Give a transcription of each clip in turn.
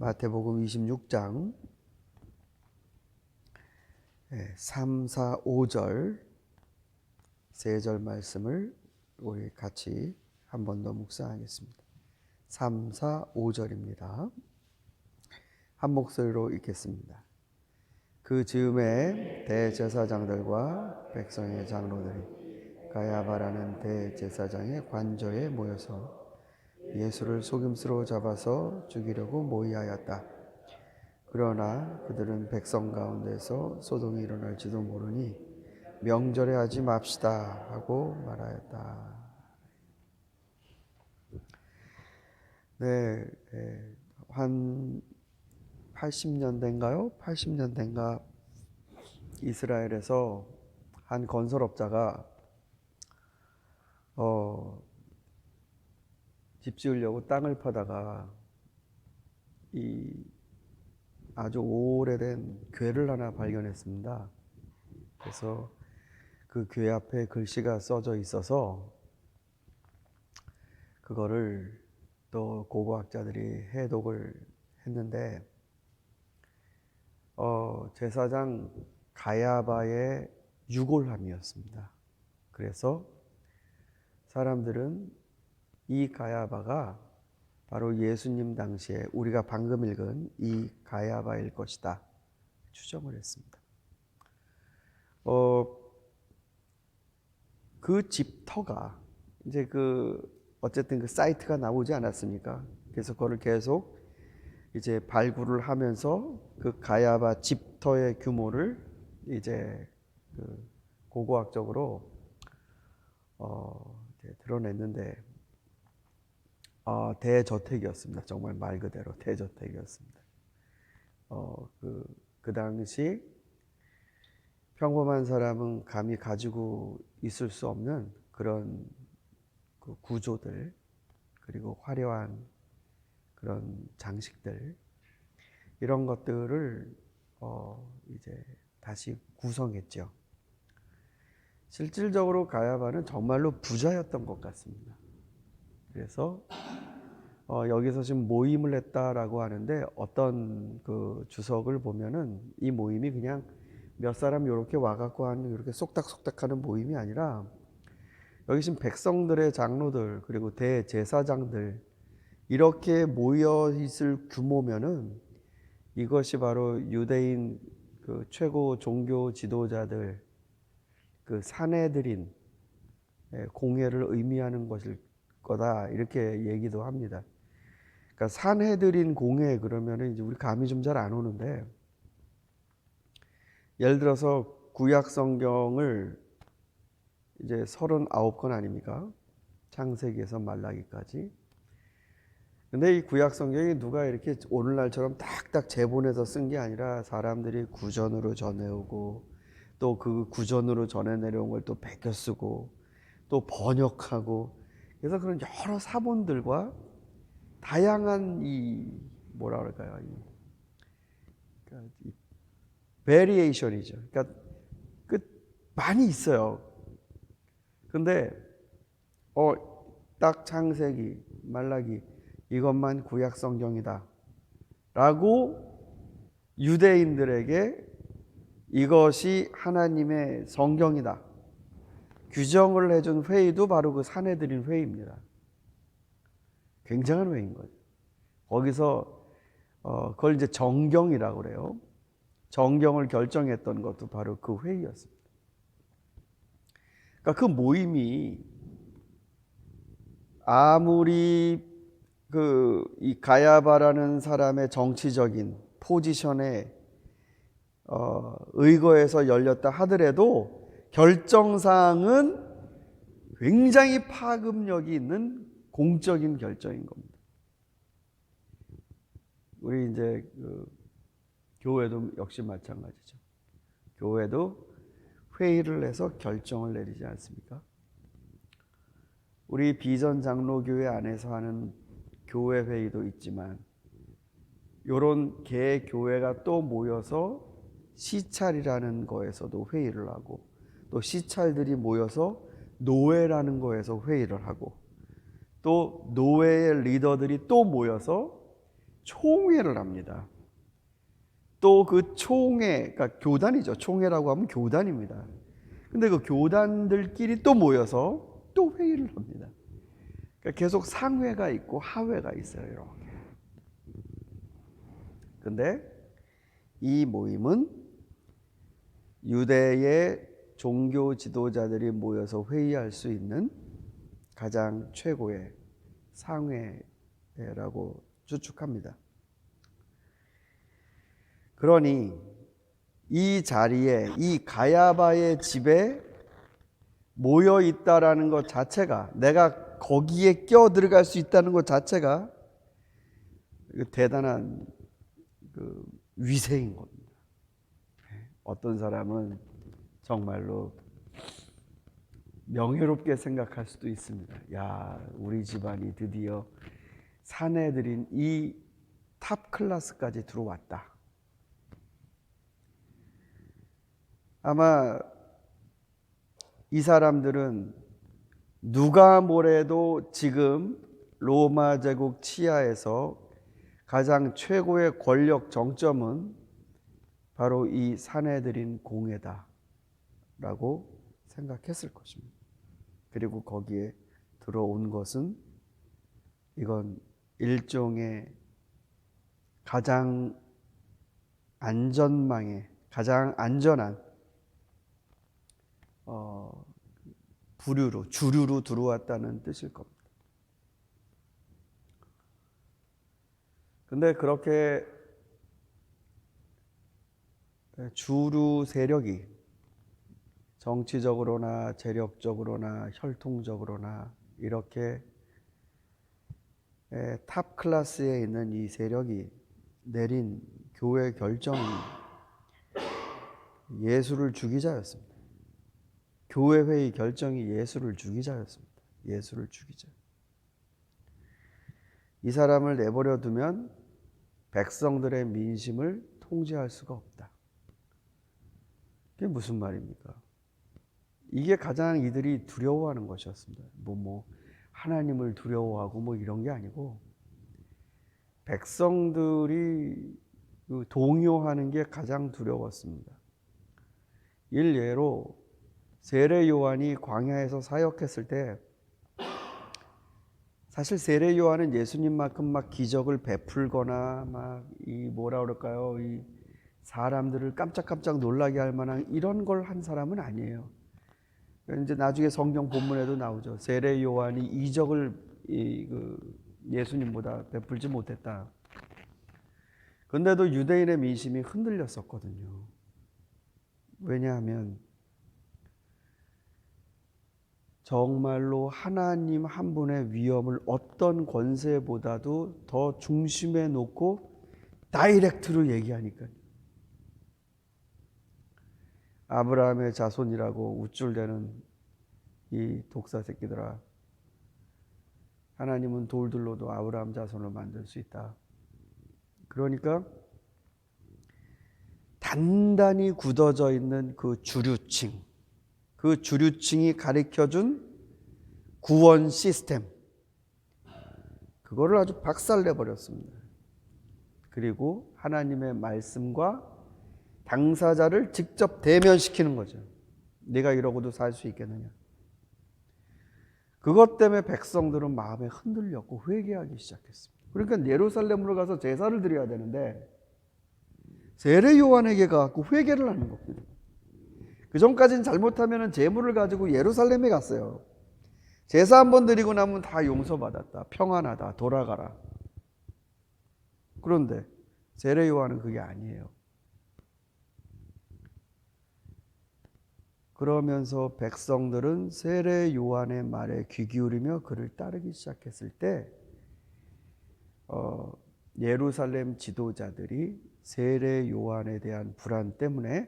마태복음 26장 3, 4, 5절 세 절 말씀을 우리 같이 한 번 더 묵상하겠습니다. 3, 4, 5절입니다. 한 목소리로 읽겠습니다. 그 즈음에 대제사장들과 백성의 장로들이 가야바라는 대제사장의 관저에 모여서 예수를 속임수로 잡아서 죽이려고 모의하였다. 그러나 그들은 백성 가운데서 소동이 일어날지도 모르니 명절에 하지 맙시다 하고 말하였다. 네, 한 80년대인가요? 80년대인가 이스라엘에서 한 건설업자가 집 지으려고 땅을 파다가 이 아주 오래된 궤를 하나 발견했습니다. 그래서 그 궤 앞에 글씨가 써져 있어서 그거를 또 고고학자들이 해독을 했는데 제사장 가야바의 유골함이었습니다. 그래서 사람들은 이 가야바가 바로 예수님 당시에 우리가 방금 읽은 이 가야바일 것이다 추정을 했습니다. 그 집터가 이제 어쨌든 그 사이트가 나오지 않았습니까? 그래서 그걸 계속 이제 발굴을 하면서 그 가야바 집터의 규모를 이제 고고학적으로 이제 드러냈는데 대저택이었습니다. 정말 말 그대로 대저택이었습니다. 그 당시 평범한 사람은 감히 가지고 있을 수 없는 그런 그 구조들, 그리고 화려한 그런 장식들, 이런 것들을 이제 다시 구성했죠. 실질적으로 가야바는 정말로 부자였던 것 같습니다. 그래서 여기서 지금 모임을 했다라고 하는데 어떤 그 주석을 보면은 이 모임이 그냥 몇 사람 이렇게 와갖고 하는 이렇게 쏙닥쏙닥하는 모임이 아니라 여기 지금 백성들의 장로들 그리고 대제사장들 이렇게 모여 있을 규모면은 이것이 바로 유대인 그 최고 종교 지도자들 그 사내들인 공회를 의미하는 것일 거다 이렇게 얘기도 합니다. 그러니까 산헤드린 공회 그러면은 이제 우리 감이 좀 잘 안 오는데, 예를 들어서 구약 성경을 이제 39권 아닙니까? 창세기에서 말라기까지. 근데 이 구약 성경이 누가 이렇게 오늘날처럼 딱딱 제본해서 쓴 게 아니라 사람들이 구전으로 전해오고 또 그 구전으로 전해 내려온 걸 또 베껴 쓰고 또 번역하고, 그래서 그런 여러 사본들과 다양한 뭐라 그럴까요? 이 베리에이션이죠. 그러니까 많이 있어요. 근데 딱 창세기, 말라기 이것만 구약 성경이다 라고 유대인들에게 이것이 하나님의 성경이다 규정을 해준 회의도 바로 그 산헤드린 회의입니다. 굉장한 회의인 거죠. 거기서 그걸 이제 정경이라고 그래요. 정경을 결정했던 것도 바로 그 회의였습니다. 그러니까 그 모임이 아무리 이 가야바라는 사람의 정치적인 포지션에 의거해서 열렸다 하더라도 결정사항은 굉장히 파급력이 있는 공적인 결정인 겁니다. 우리 이제 교회도 역시 마찬가지죠. 교회도 회의를 해서 결정을 내리지 않습니까? 우리 비전 장로교회 안에서 하는 교회 회의도 있지만 이런 개 교회가 또 모여서 시찰이라는 거에서도 회의를 하고, 또 시찰들이 모여서 노회라는 거에서 회의를 하고, 또 노회의 리더들이 또 모여서 총회를 합니다. 또 그 총회, 그러니까 교단이죠. 총회라고 하면 교단입니다. 근데 그 교단들끼리 또 모여서 또 회의를 합니다. 그러니까 계속 상회가 있고 하회가 있어요. 이렇게. 근데 이 모임은 유대의 종교 지도자들이 모여서 회의할 수 있는 가장 최고의 상회라고 추측합니다. 그러니 이 자리에, 이 가야바의 집에 모여 있다라는 것 자체가, 내가 거기에 껴 들어갈 수 있다는 것 자체가 대단한 그 위세인 겁니다. 어떤 사람은 정말로 명예롭게 생각할 수도 있습니다. 야, 우리 집안이 드디어 사내들인 이 탑 클래스까지 들어왔다. 아마 이 사람들은 누가 뭐래도 지금 로마 제국 치하에서 가장 최고의 권력 정점은 바로 이 사내들인 공회다라고 생각했을 것입니다. 그리고 거기에 들어온 것은 이건 일종의 가장 안전망에 가장 안전한 부류로 주류로 들어왔다는 뜻일 겁니다. 근데 그렇게 주류 세력이 정치적으로나 재력적으로나 혈통적으로나 이렇게 탑 클래스에 있는 이 세력이 내린 교회 결정이 예수를 죽이자였습니다. 교회 회의 결정이 예수를 죽이자였습니다. 예수를 죽이자. 이 사람을 내버려 두면 백성들의 민심을 통제할 수가 없다. 그게 무슨 말입니까? 이게 가장 이들이 두려워하는 것이었습니다. 하나님을 두려워하고 이런 게 아니고 백성들이 동요하는 게 가장 두려웠습니다. 일례로 세례 요한이 광야에서 사역했을 때 사실 세례 요한은 예수님만큼 막 기적을 베풀거나 이 사람들을 깜짝깜짝 놀라게 할 만한 이런 걸 한 사람은 아니에요. 이제 나중에 성경 본문에도 나오죠. 세례 요한이 이적을 예수님보다 베풀지 못했다. 그런데도 유대인의 민심이 흔들렸었거든요. 왜냐하면 정말로 하나님 한 분의 위엄을 어떤 권세보다도 더 중심에 놓고 다이렉트로 얘기하니까요. 아브라함의 자손이라고 우쭐대는 이 독사 새끼들아, 하나님은 돌들로도 아브라함 자손을 만들 수 있다. 그러니까 단단히 굳어져 있는 그 주류층이 가르쳐준 구원 시스템, 그거를 아주 박살내버렸습니다. 그리고 하나님의 말씀과 당사자를 직접 대면시키는 거죠. 네가 이러고도 살 수 있겠느냐. 그것 때문에 백성들은 마음에 흔들렸고 회개하기 시작했습니다. 그러니까 예루살렘으로 가서 제사를 드려야 되는데 세례 요한에게 가서 회개를 하는 겁니다. 그 전까지는 잘못하면 제물을 가지고 예루살렘에 갔어요. 제사 한번 드리고 나면 다 용서받았다, 평안하다, 돌아가라. 그런데 세례 요한은 그게 아니에요. 그러면서 백성들은 세례 요한의 말에 귀 기울이며 그를 따르기 시작했을 때 예루살렘 지도자들이 세례 요한에 대한 불안 때문에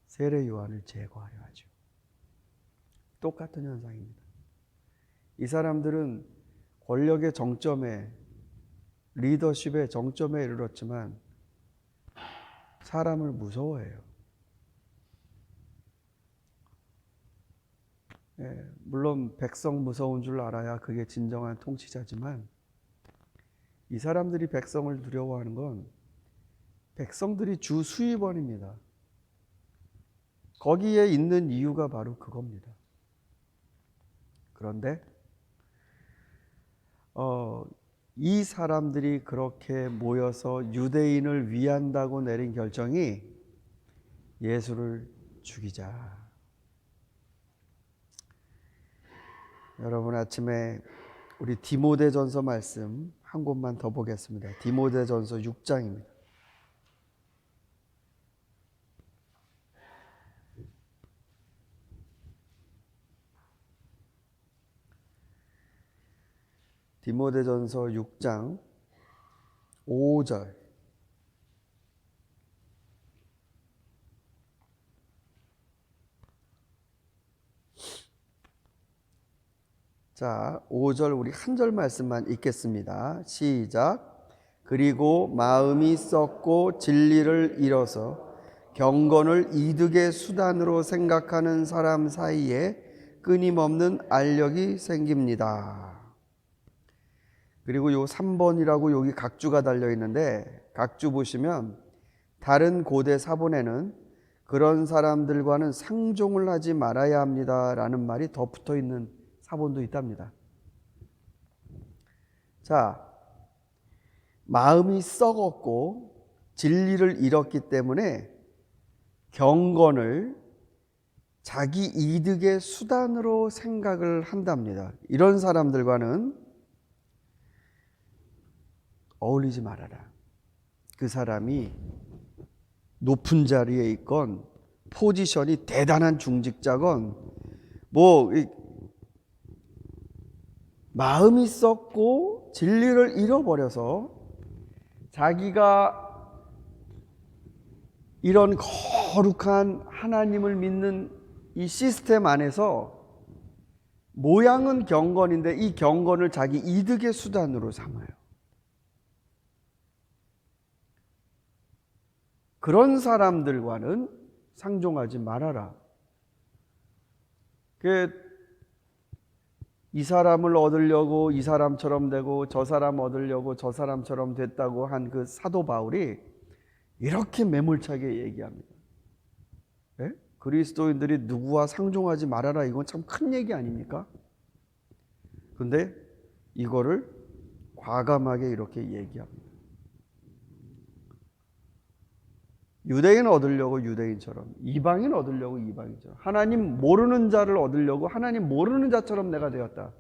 세례 요한을 제거하려 하죠. 똑같은 현상입니다. 이 사람들은 권력의 정점에, 리더십의 정점에 이르렀지만 사람을 무서워해요. 물론 백성 무서운 줄 알아야 그게 진정한 통치자지만 이 사람들이 백성을 두려워하는 건 백성들이 주 수입원입니다. 거기에 있는 이유가 바로 그겁니다. 그런데 이 사람들이 그렇게 모여서 유대인을 위한다고 내린 결정이 예수를 죽이자. 여러분, 아침에 우리 디모데전서 말씀 한 곳만 더 보겠습니다. 디모데전서 6장입니다. 디모데전서 6장 5절. 자, 5절 우리 한 절 말씀만 읽겠습니다. 시작. 그리고 마음이 썩고 진리를 잃어서 경건을 이득의 수단으로 생각하는 사람 사이에 끊임없는 알력이 생깁니다. 그리고 요 3번이라고 여기 각주가 달려 있는데, 각주 보시면 다른 고대 사본에는 그런 사람들과는 상종을 하지 말아야 합니다 라는 말이 더 붙어 있는 사본도 있답니다. 자, 마음이 썩었고 진리를 잃었기 때문에 경건을 자기 이득의 수단으로 생각을 한답니다. 이런 사람들과는 어울리지 말아라. 그 사람이 높은 자리에 있건 포지션이 대단한 중직자건 마음이 썩고 진리를 잃어버려서 자기가 이런 거룩한 하나님을 믿는 이 시스템 안에서 모양은 경건인데 이 경건을 자기 이득의 수단으로 삼아요. 그런 사람들과는 상종하지 말아라. 이 사람을 얻으려고 이 사람처럼 되고 저 사람 얻으려고 저 사람처럼 됐다고 한 그 사도 바울이 이렇게 매몰차게 얘기합니다. 네? 그리스도인들이 누구와 상종하지 말아라, 이건 참 큰 얘기 아닙니까? 근데 이거를 과감하게 이렇게 얘기합니다. 유대인 얻으려고 유대인처럼, 이방인 얻으려고 이방인처럼, 하나님 모르는 자를 얻으려고 하나님 모르는 자처럼 내가 되었다.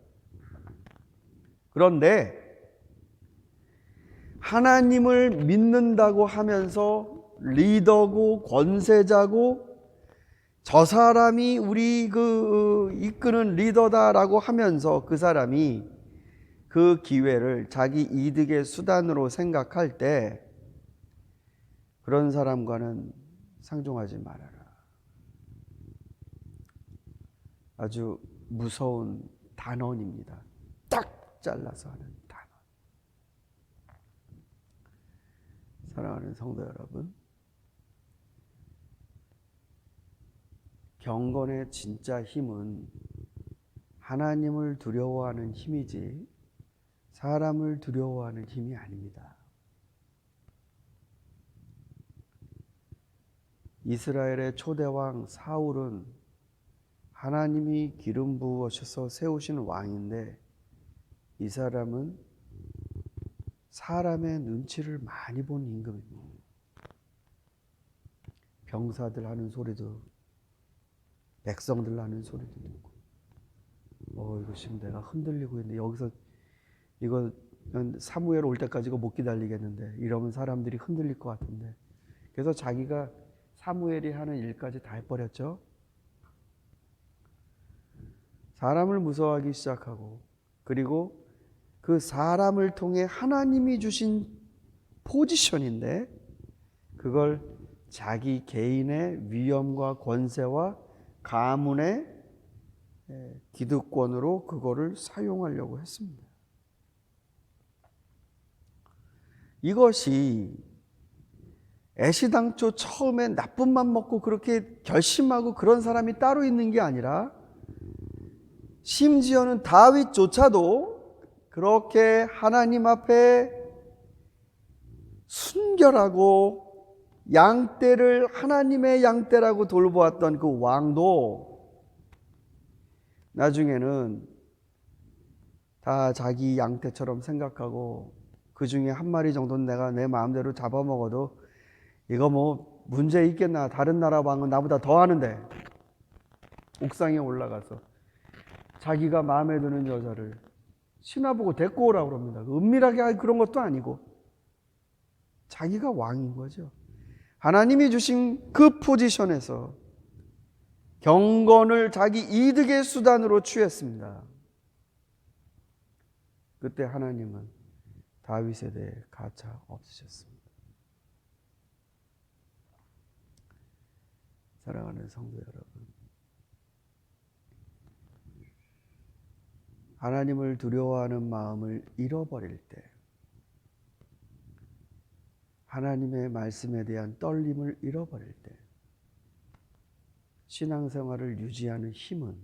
그런데 하나님을 믿는다고 하면서 리더고 권세자고 저 사람이 우리 이끄는 리더다라고 하면서 그 사람이 그 기회를 자기 이득의 수단으로 생각할 때 그런 사람과는 상종하지 말아라. 아주 무서운 단언입니다. 딱 잘라서 하는 단언. 사랑하는 성도 여러분, 경건의 진짜 힘은 하나님을 두려워하는 힘이지 사람을 두려워하는 힘이 아닙니다. 이스라엘의 초대왕 사울은 하나님이 기름 부으셔서 세우신 왕인데 이 사람은 사람의 눈치를 많이 본 임금입니다. 병사들 하는 소리도 백성들 하는 소리도 듣고 이거 지금 내가 흔들리고 있는데 여기서 이거 사무엘 올 때까지 이거 못 기다리겠는데 이러면 사람들이 흔들릴 것 같은데 그래서 자기가 사무엘이 하는 일까지 다 해버렸죠. 사람을 무서워하기 시작하고 그리고 그 사람을 통해 하나님이 주신 포지션인데 그걸 자기 개인의 위엄과 권세와 가문의 기득권으로 그거를 사용하려고 했습니다. 이것이 애시당초 처음에 나쁜 맘 먹고 그렇게 결심하고 그런 사람이 따로 있는 게 아니라 심지어는 다윗조차도 그렇게 하나님 앞에 친절하고 양떼를 하나님의 양떼라고 돌보았던 그 왕도 나중에는 다 자기 양떼처럼 생각하고 그 중에 한 마리 정도는 내가 내 마음대로 잡아먹어도 이거 뭐 문제 있겠나, 다른 나라 왕은 나보다 더 하는데, 옥상에 올라가서 자기가 마음에 드는 여자를 신하보고 데리고 오라고 그럽니다. 은밀하게 그런 것도 아니고 자기가 왕인 거죠. 하나님이 주신 그 포지션에서 경건을 자기 이득의 수단으로 취했습니다. 그때 하나님은 다윗에 대해 가차 없으셨습니다. 사랑하는 성도 여러분, 하나님을 두려워하는 마음을 잃어버릴 때, 하나님의 말씀에 대한 떨림을 잃어버릴 때, 신앙생활을 유지하는 힘은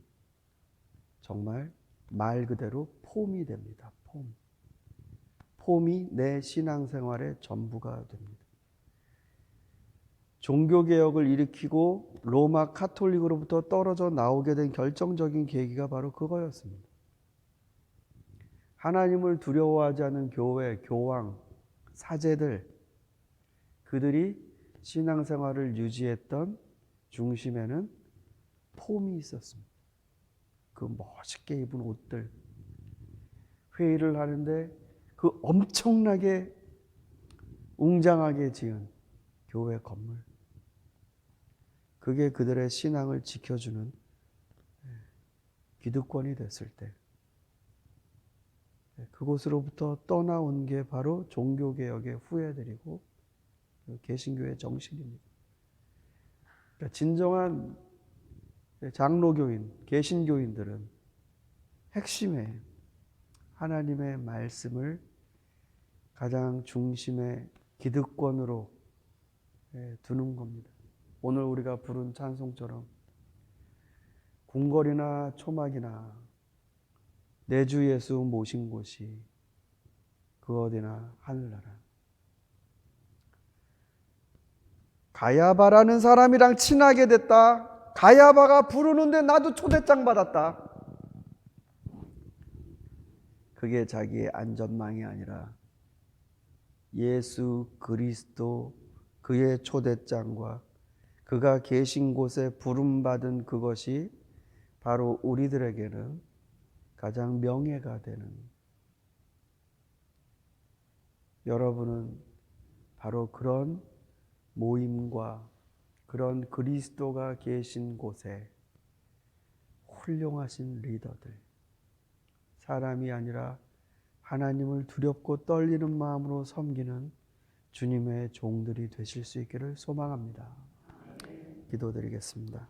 정말 말 그대로 폼이 됩니다. 폼이 내 신앙생활의 전부가 됩니다. 종교개혁을 일으키고 로마 카톨릭으로부터 떨어져 나오게 된 결정적인 계기가 바로 그거였습니다. 하나님을 두려워하지 않는 교회, 교황, 사제들, 그들이 신앙생활을 유지했던 중심에는 폼이 있었습니다. 그 멋있게 입은 옷들, 회의를 하는데 그 엄청나게 웅장하게 지은 교회 건물, 그게 그들의 신앙을 지켜주는 기득권이 됐을 때, 그곳으로부터 떠나온 게 바로 종교개혁의 후예들이고 개신교의 정신입니다. 그러니까 진정한 장로교인, 개신교인들은 핵심에 하나님의 말씀을 가장 중심의 기득권으로 두는 겁니다. 오늘 우리가 부른 찬송처럼 궁궐이나 초막이나 내 주 예수 모신 곳이 그 어디나 하늘나라. 가야바라는 사람이랑 친하게 됐다. 가야바가 부르는데 나도 초대장 받았다. 그게 자기의 안전망이 아니라 예수 그리스도 그의 초대장과 그가 계신 곳에 부름받은 그것이 바로 우리들에게는 가장 명예가 되는, 여러분은 바로 그런 모임과 그런 그리스도가 계신 곳에 훌륭하신 리더들, 사람이 아니라 하나님을 두렵고 떨리는 마음으로 섬기는 주님의 종들이 되실 수 있기를 소망합니다. 기도드리겠습니다.